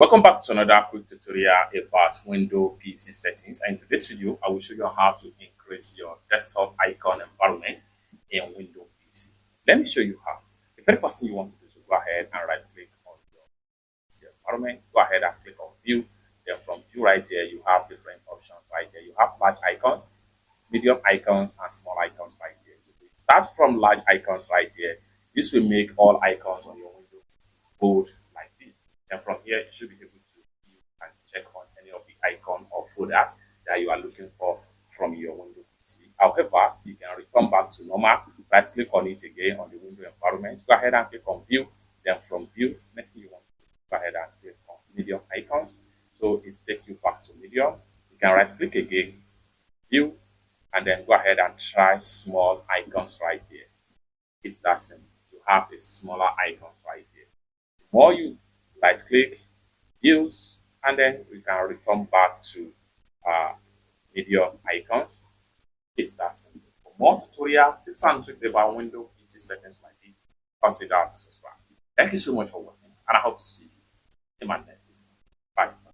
Welcome back to another quick tutorial about Windows PC settings. And in this video, I will show you how to increase your desktop icon environment in Windows PC. Let me show you how. The very first thing you want to do is to go ahead and right click on your PC environment. Go ahead and click on view. Then from view right here, you have different options right here. You have large icons, medium icons, and small icons right here. So we start from large icons right here. This will make all icons on your Windows PC bold like this. And from here, you should be able to view and check on any of the icon or folders that you are looking for from your Windows PC. However, you can return back to normal. Right click on it again on the window environment. Go ahead and click on view. Then from view, next thing you want to do, go ahead and click on medium icons. So it's take you back to medium. You can right click again, view, and then go ahead and try small icons right here. It's that simple. You have a smaller icons right here. The more you right click, views, and then we can return back to uh, medium icons. It's that simple. For more tutorial tips and tricks about Windows PC settings like this, consider to subscribe. Thank you so much for watching, and I hope to see you in my next video. Bye.